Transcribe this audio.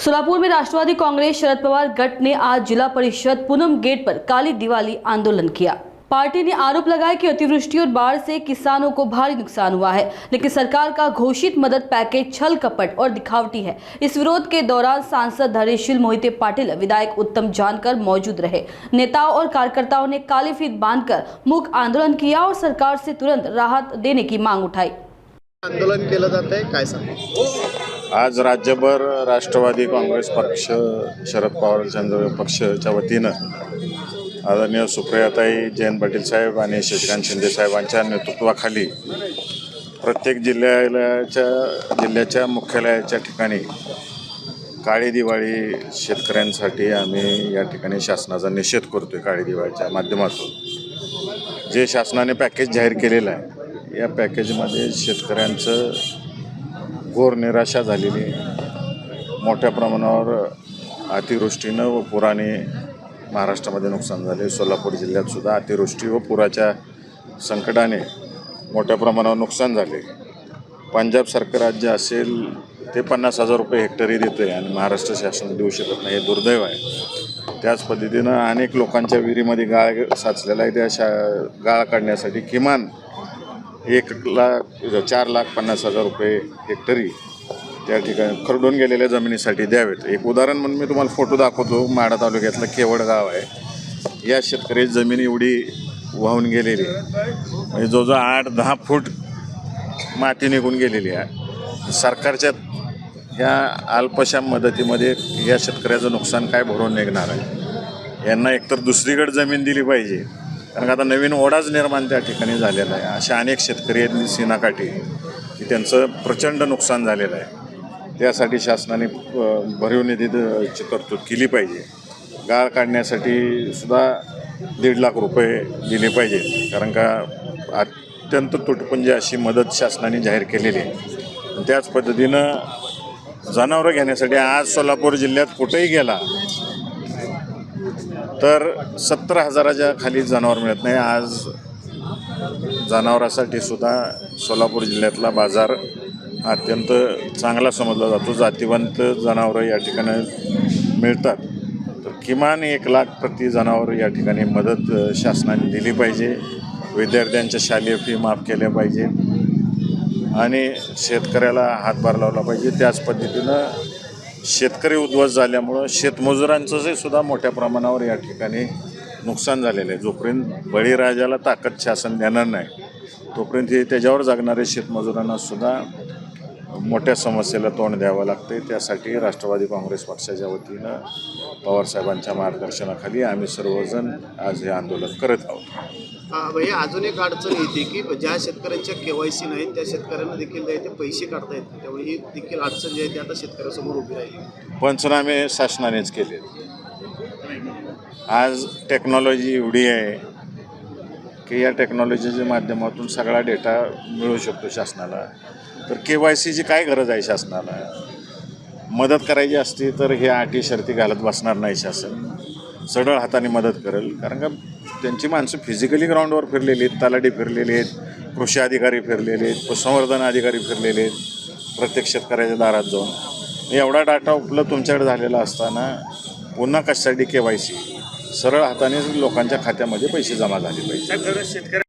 सोलापुर में राष्ट्रवादी कांग्रेस शरद पवार गठ ने आज जिला परिषद पूनम गेट पर काली दिवाली आंदोलन किया। पार्टी ने आरोप लगाया कि अतिवृष्टि और बाढ़ से किसानों को भारी नुकसान हुआ है, लेकिन सरकार का घोषित मदद पैकेज छल कपट और दिखावटी है। इस विरोध के दौरान सांसद धैर्यशील मोहिते पाटिल, विधायक उत्तम जानकर मौजूद रहे। नेताओं और कार्यकर्ताओं ने काली फीत बांधकर मूक आंदोलन किया और सरकार से तुरंत राहत देने की मांग उठाई। आंदोलन केलं जात आहे, काय सांगा? आज राज्यभर राष्ट्रवादी काँग्रेस पक्ष, शरद पवार पक्षाच्या वतीनं आदरणीय सुप्रियाताई जयंत पाटील साहेब आणि शशिकांत शिंदे साहेबांच्या नेतृत्वाखाली प्रत्येक जिल्ह्याच्या मुख्यालयाच्या ठिकाणी काळी दिवाळी शेतकऱ्यांसाठी आम्ही या ठिकाणी शासनाचा निषेध करतोय। काळी दिवाळीच्या माध्यमातून जे शासनाने पॅकेज जाहीर केलेलं आहे, या पॅकेजमध्ये शेतकऱ्यांचं घोर निराशा झालेली, मोठ्या प्रमाणावर अतिवृष्टीनं व पुराने महाराष्ट्रामध्ये नुकसान झाले। सोलापूर जिल्ह्यात सुद्धा अतिवृष्टी व पुराच्या संकटाने मोठ्या प्रमाणावर नुकसान झाले। पंजाबसारखं राज्य असेल ते 50,000 रुपये हेक्टरी देते आणि महाराष्ट्र शासन देऊ शकत नाही, हे दुर्दैव आहे। त्याच पद्धतीनं अनेक लोकांच्या विहिरीमध्ये गाळ साचलेला आहे, त्या गाळ काढण्यासाठी किमान 4,50,000 रुपये हेक्टरी त्या ठिकाणी खरडून गेलेल्या जमिनीसाठी द्यावेत। एक उदाहरण म्हणून मी तुम्हाला फोटो दाखवतो। माढा तालुक्यातलं केवड गाव आहे, या शेतकरी जमीन एवढी वाहून गेलेली, म्हणजे जवळजवळ 8-10 फूट माती निघून गेलेली आहे। सरकारच्या ह्या अल्पशा मदतीमध्ये या शेतकऱ्याचं नुकसान काय भरून निघणार आहे? यांना एकतर दुसरीकडे जमीन दिली पाहिजे, कारण आता नवीन ओढाच निर्माण त्या ठिकाणी झालेला आहे। अशा अनेक शेतकरी आहेत सीनाकाठी की त्यांचं प्रचंड नुकसान झालेलं आहे। त्यासाठी शासनाने भरीव निधीची तरतूद केली पाहिजे। गाळ काढण्यासाठी सुद्धा 1.5 लाख रुपये दिले पाहिजे, कारण का अत्यंत तुटपुंजी अशी मदत शासनाने जाहीर केलेली आहे। त्याच पद्धतीनं जनावरं घेण्यासाठी आज सोलापूर जिल्ह्यात कुठेही गेला तर 70,000च्या खाली जनावर मिळत नाही। आज जनावरासाठी सुद्धा सोलापूर जिल्ह्यातला बाजार अत्यंत चांगला समजला जातो। जातीवंत जनावरं या ठिकाणी मिळतात, तर किमान 1 लाख प्रति जनावर या ठिकाणी मदत शासनाने दिली पाहिजे। विद्यार्थ्यांच्या शालेय फी माफ केल्या पाहिजे आणि शेतकऱ्याला हातभार लावला पाहिजे। त्याच पद्धतीनं शेतकरी उद्ध्वस्त झाल्यामुळं शेतमजुरांचं सुद्धा मोठ्या प्रमाणावर या ठिकाणी नुकसान झालेलं आहे। जोपर्यंत बळीराजाला ताकद शासन देणार नाही, तोपर्यंत हे त्याच्यावर जगणारे शेतमजुरांना सुद्धा मोठ्या समस्येला तोंड द्यावं लागते। त्यासाठी राष्ट्रवादी काँग्रेस पक्षाच्या वतीनं पवारसाहेबांच्या मार्गदर्शनाखाली आम्ही सर्वजण आज हे आंदोलन करत आहोत। भैया, अजून एक अडचण येते की ज्या शेतकऱ्यांच्या KYC नाही त्या शेतकऱ्यांना देखील ते पैसे काढता येत नाही, त्यामुळे ही देखील अडचण जी आहे ती आता शेतकऱ्यासमोर उभी राहिली। पंचनामे शासनानेच केले। आज टेक्नॉलॉजी एवढी आहे की या टेक्नॉलॉजीच्या माध्यमातून सगळा डेटा मिळू शकतो शासनाला। तर KYCची काय गरज आहे शासनाला? मदत करायची असती तर हे अटी शर्ती घालत बसणार नाही शासन, सरळ हाताने मदत करेल। कारण का त्यांची माणसं फिजिकली ग्राउंडवर फिरलेली आहेत, तलाठी फिरलेले आहेत, कृषी अधिकारी फिरलेले आहेत, पशुसंवर्धन अधिकारी फिरलेले आहेत, प्रत्येक शेतकऱ्याच्या दारात जाऊन। एवढा डाटा उपलब्ध तुमच्याकडे झालेला असताना पुन्हा कशासाठी KYC? सरळ हाताने लोकांच्या खात्यामध्ये पैसे जमा झाले पाहिजे।